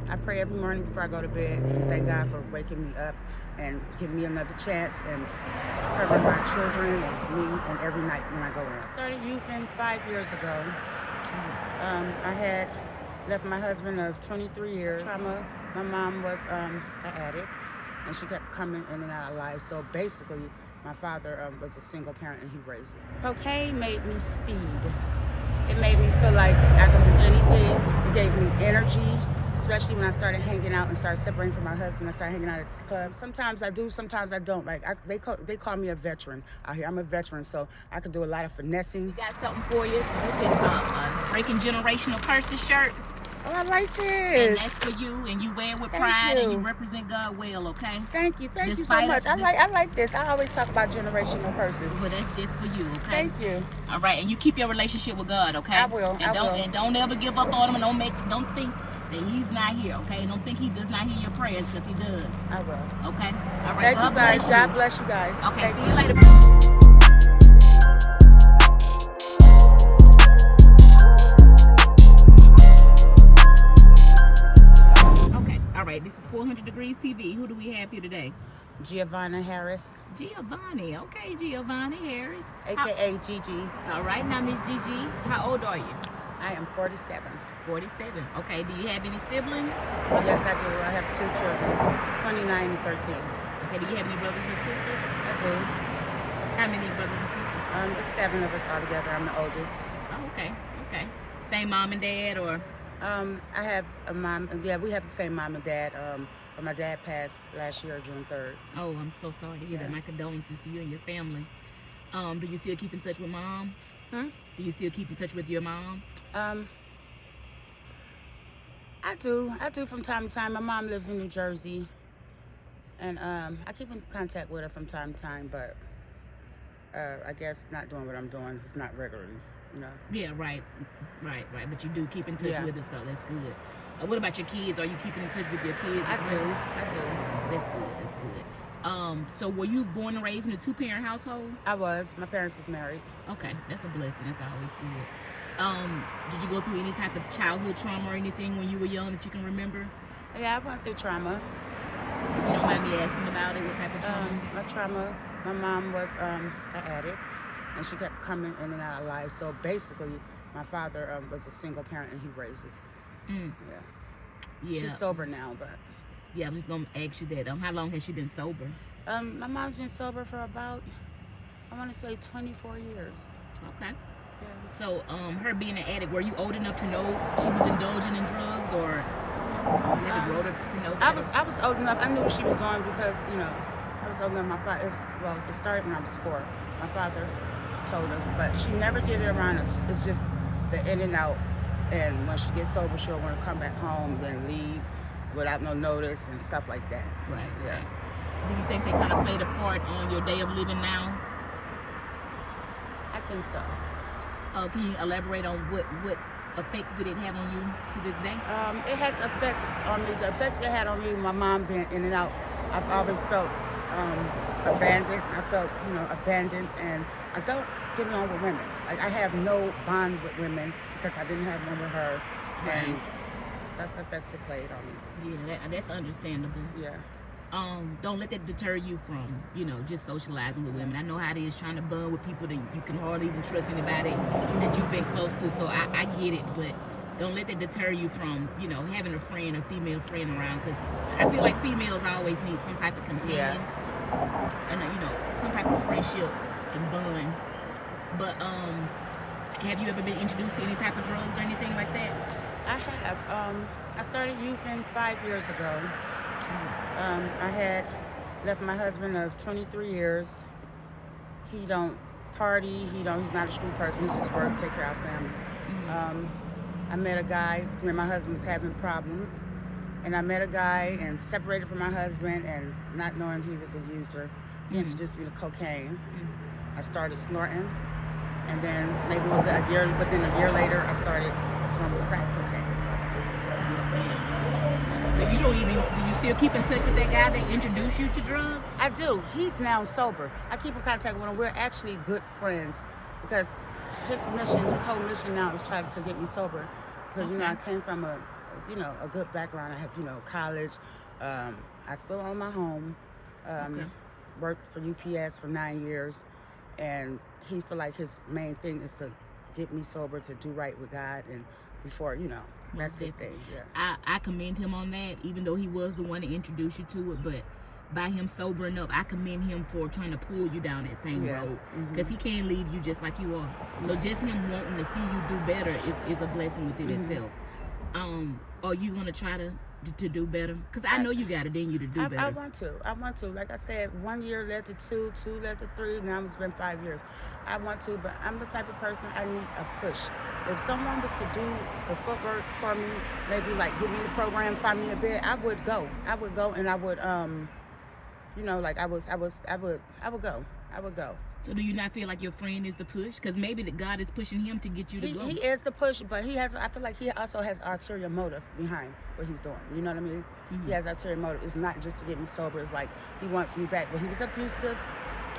I pray every morning before I go to bed. Thank God for waking me up and giving me another chance and covering my children and me and every night when I go in. I started using 5 years ago. I had left my husband of 23 years. Trauma. My mom was an addict, and she kept coming in and out of life. So basically, my father was a single parent, and he raised us. Cocaine made me speed. It made me feel like I could do anything. It gave me energy, especially when I started hanging out and started separating from my husband. I started hanging out at this club. Sometimes I do, sometimes I don't. Like they call me a veteran out here. I'm a veteran, so I can do a lot of finessing. We got something for you. This is a Breaking Generational Curses shirt. Oh, I like this. And that's for you, and you wear it with pride, and you represent God well, okay? Thank you so much. I like this. I always talk about generational curses. Well, that's just for you, okay? Thank you. All right, and you keep your relationship with God, okay? I will. And don't ever give up on him, and don't think that he's not here, okay? Don't think he does not hear your prayers, because he does. I will. Okay? All right. Thank you guys. God bless you guys. Okay. See you later. This is 400 Degrees TV. Who do we have here today? Giovanna Harris. Giovanni. Okay, Giovanni Harris. AKA Gigi. All right, now Miss Gigi, how old are you? I am 47. 47. Okay, do you have any siblings? Yes, I do. I have 2 children, 29 and 13. Okay, do you have any brothers or sisters? I do. How many brothers and sisters? There's 7 of us all together. I'm the oldest. Oh, okay. Same mom and dad, or? I have a mom. Yeah, we have the same mom and dad. But my dad passed last year, June 3rd. Oh, I'm so sorry to hear that. My condolences to you and your family. Do you still keep in touch with mom? Do you still keep in touch with your mom? I do from time to time. My mom lives in New Jersey, and I keep in contact with her from time to time. But I guess not doing what I'm doing. It's not regularly. You know? Yeah, right. But you do keep in touch with her, so that's good. What about your kids? Are you keeping in touch with your kids? I do. That's good. So were you born and raised in a 2-parent household? I was. My parents was married. Okay, that's a blessing. That's always good. Did you go through any type of childhood trauma or anything when you were young that you can remember? Yeah, I went through trauma. If you don't mind me asking about it, what type of trauma? My trauma, my mom was an addict, and she kept coming in and out of life. So basically, my father was a single parent, and he raised us. Yeah. She's sober now, but... Yeah, I was just going to ask you that. How long has she been sober? My mom's been sober for about, I want to say 24 years. Okay. Yeah. So, her being an addict, were you old enough to know she was indulging in drugs, or you had to grow up to know that? I was old enough. I knew what she was doing because, I was old enough. My father, it started when I was 4. My father told us, but she never did it around us. It's just the in and out. And when she gets sober, she'll want to come back home, then leave without no notice and stuff like that. Right. Yeah. Right. Do you think they kind of played a part on your day of living now? I think so. Can you elaborate on what effects did it have on you to this day? It had effects on me. The effects it had on me, my mom being in and out. I've always felt abandoned. I felt, abandoned, and I don't get along with women. Like, I have no bond with women because I didn't have one with her, and that's the effects it played on me. Yeah, that's understandable. Yeah. Don't let that deter you from, just socializing with women. I know how it is trying to bond with people that you can hardly even trust anybody that you've been close to, so I get it, but don't let that deter you from, having a friend, a female friend around, because I feel like females always need some type of companion, and, some type of friendship and bond. But, have you ever been introduced to any type of drugs or anything like that? I have. I started using 5 years ago. I had left my husband of 23 years. He don't party. He's not a street person. He just work, take care of our family. I met a guy when my husband was having problems, and I met a guy and separated from my husband, and not knowing he was a user, he introduced me to cocaine. I started snorting, and then maybe within a year later, I started smoking crack cocaine. So do you still keep in touch with that guy that introduced you to drugs? I do. He's now sober. I keep in contact with him. We're actually good friends because his whole mission now is trying to get me sober. Because, I came from a a good background. I have, college. I still own my home. Okay. Worked for UPS for 9 years, and he feel like his main thing is to get me sober, to do right with God, and before, that's his thing. Yeah. I commend him on that, even though he was the one to introduce you to it. But by him sobering up, I commend him for trying to pull you down that same road, because he can't leave you just like you are. So just him wanting to see you do better is a blessing within itself. Are you gonna try to do better? Because I know you got it in you to do better. I want to. Like I said, 1 year led to 2, 2 led to 3. Now it's been 5 years. I want to, but I'm the type of person, I need a push. If someone was to do the footwork for me, maybe like give me the program, find me a bed, I would go, and I would, I would go. So do you not feel like your friend is the push? Because maybe that God is pushing him to get you to go. He is the push, but I feel like he also has ulterior motive behind what he's doing. You know what I mean? He has ulterior motive. It's not just to get me sober. It's like he wants me back. But he was abusive.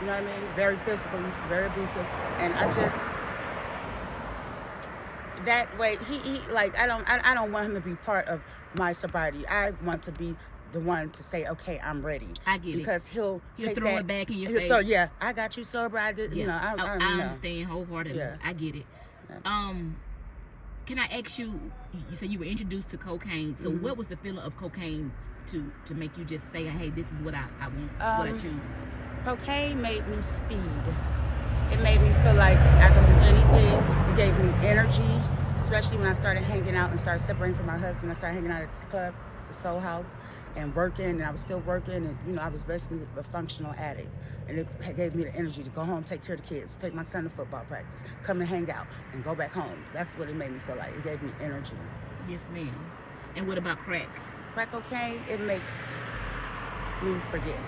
You know what I mean? Very physical, very abusive. And I just, that way, he like, I don't want him to be part of my sobriety. I want to be the one to say, okay, I'm ready. I get it. Because he'll take throw that, it back in your face. I got you sober. I did, Yeah. I know. understand wholeheartedly. Yeah. I get it. Can I ask you, you said you were introduced to cocaine. So what was the feeling of cocaine to make you just say, hey, this is what I want, what I choose? Cocaine made me speed. It made me feel like I could do anything. It gave me energy, especially when I started hanging out and started separating from my husband. I started hanging out at this club, the Soul House, and working, and I was still working, and I was basically a functional addict. And it gave me the energy to go home, take care of the kids, take my son to football practice, come and hang out, and go back home. That's what it made me feel like. It gave me energy. Yes, ma'am. And what about crack? Crack cocaine, it makes me forget.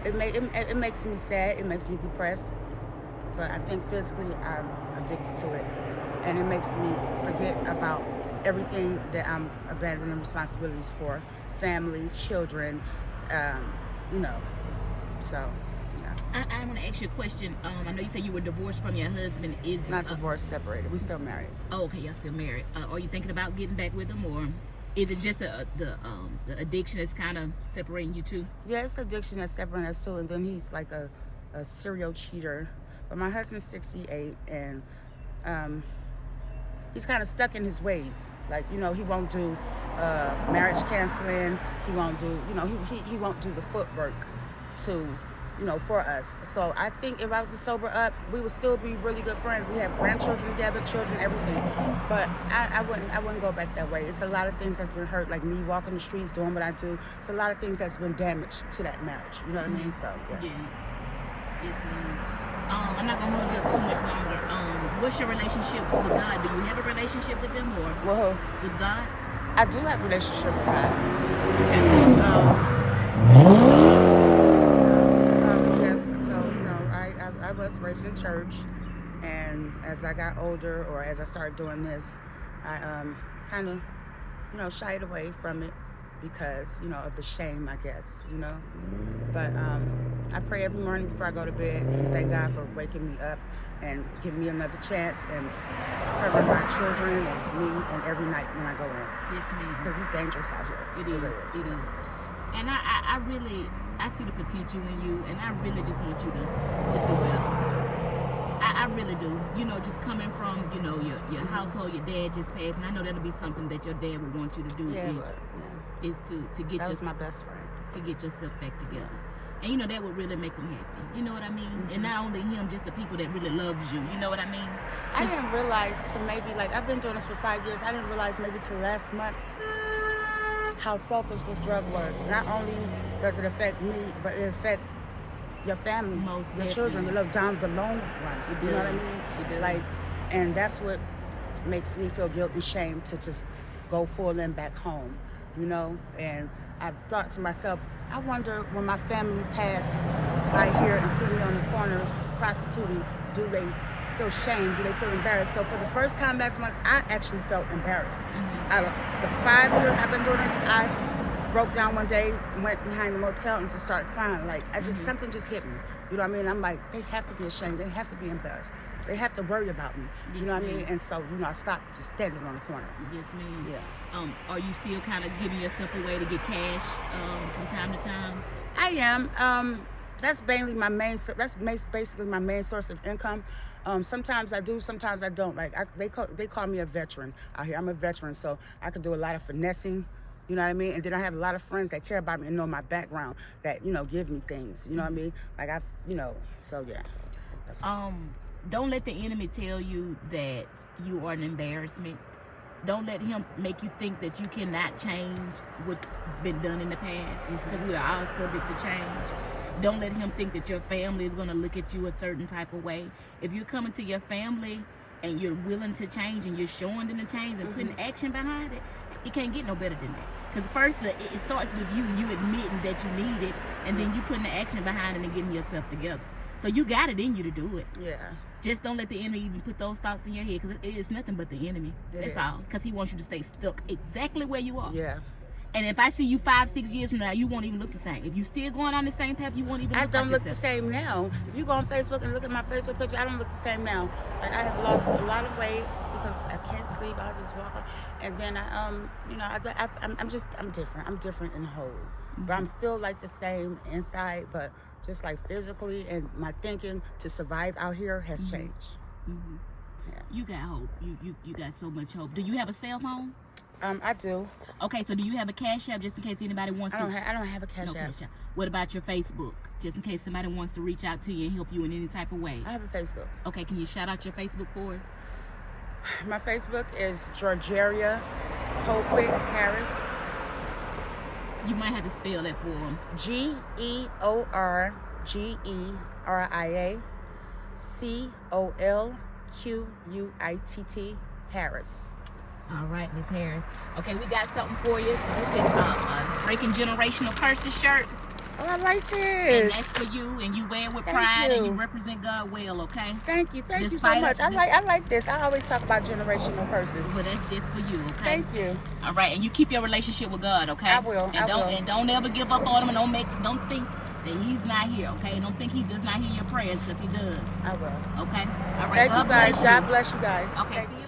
It makes me sad. It makes me depressed. But I think physically I'm addicted to it, and it makes me forget about everything that I'm abandoning responsibilities for, family, children, So, yeah. I want to ask you a question. I know you said you were divorced from your husband. Is Not divorced, separated. We still married. Oh, okay, y'all still married. Are you thinking about getting back with him, or is it just the addiction that's kind of separating you two? Yeah, it's the addiction that's separating us too, and then he's like a serial cheater. But my husband's 68, and he's kind of stuck in his ways. Like, he won't do marriage counseling. He won't do, he won't do the footwork to, for us. So I think if I was to sober up, we would still be really good friends. We have grandchildren together, children, everything. But I wouldn't go back that way. It's a lot of things that's been hurt, like me walking the streets, doing what I do. It's a lot of things that's been damaged to that marriage. You know what I mean? So, yeah. Yes, ma'am. I'm not gonna hold you up too much longer. What's your relationship with God? Do you have a relationship with Him, or with God? I do have a relationship with God. Yes. So I was raised in church, and as I got older, or as I started doing this, I kind of shied away from it because of the shame, I guess. But I pray every morning before I go to bed. Thank God for waking me up and giving me another chance, and covering my children and me, and every night when I go in. Yes, ma'am. Because it's dangerous out here. It is. And I really see the potential in you, and I really just want you to do better. I really do. Just coming from your household, your dad just passed, and I know that'll be something that your dad would want you to do. Is to get that was my best friend. To get yourself back together. And that would really make him happy. You know what I mean? And not only him, just the people that really loves you. You know what I mean? I didn't realize till maybe, I've been doing this for 5 years. I didn't realize maybe till last month how selfish this drug was. Not only does it affect me, but it affects your family, your children, down the long run. You know what I mean? And that's what makes me feel guilt and shame to just go full in back home. And I thought to myself, I wonder when my family pass right here and see me on the corner prostituting, do they feel shame? Do they feel embarrassed? So for the first time last month, I actually felt embarrassed. Out of the 5 years I've been doing this, I broke down one day, went behind the motel, and just started crying. Something just hit me. You know what I mean? I'm like, they have to be ashamed. They have to be embarrassed. they have to worry about me. Yes, You know what I ma'am. mean? And so, you know, I stopped just standing on the corner. Yes, ma'am. Yeah. Are you still kind of giving yourself away to get cash from time to time? I am. That's mainly my main. Basically my main source of income. Sometimes I do, sometimes I don't. Like they call me a veteran out here. I'm a veteran, so I can do a lot of finessing. You know what I mean? And then I have a lot of friends that care about me and know my background that give me things. You know what I mean? Like So yeah. Don't let the enemy tell you that you are an embarrassment. Don't let him make you think that you cannot change what's been done in the past, because we are all subject to change. Don't let him think that your family is going to look at you a certain type of way. If you're coming to your family and you're willing to change and you're showing them the change and putting action behind it, it can't get no better than that. Because first, it starts with you admitting that you need it, and then you putting the action behind it and getting yourself together. So you got it in you to do it. Yeah. Just don't let the enemy even put those thoughts in your head, because it's nothing but the enemy. That's all. Because he wants you to stay stuck exactly where you are. Yeah. And if I see you 5-6 years from now, you won't even look the same. If you still going on the same path, you won't even look I don't like look the yourself. same now. If you go on Facebook and look at my Facebook picture, I don't look the same now. Like I have lost a lot of weight because I can't sleep. I just walk on. And then I'm different. I'm different in whole. But I'm still like the same inside, but just like physically and my thinking to survive out here has changed. Yeah. You got hope. You got so much hope. Do you have a cell phone? I do. Okay, so do you have a Cash App just in case anybody wants I to? don't have a Cash App. Cash App. What about your Facebook? Just in case somebody wants to reach out to you and help you in any type of way. I have a Facebook. Okay, can you shout out your Facebook for us? My Facebook is Georgeria Colquitt Harris. You might have to spell that for them. GeorGeriaColquitt Harris. All right, Miss Harris. Okay, we got something for you. This is a Breaking Generational Curses shirt. Oh, I like And this. that's for you, and you wear it with Thank pride, and you. you represent God well, okay? Thank you so Despite much. of- I like this. I always talk about generational curses. Well, that's just for you, okay? Thank you. All right, and you keep your relationship with God, okay? I will, And I don't will. and don't ever give up on him, and don't think that he's not here, okay? Don't think he does not hear your prayers, because he does. I will. Okay? All right. Thank you God guys. bless God bless you guys. Okay. Thank See you.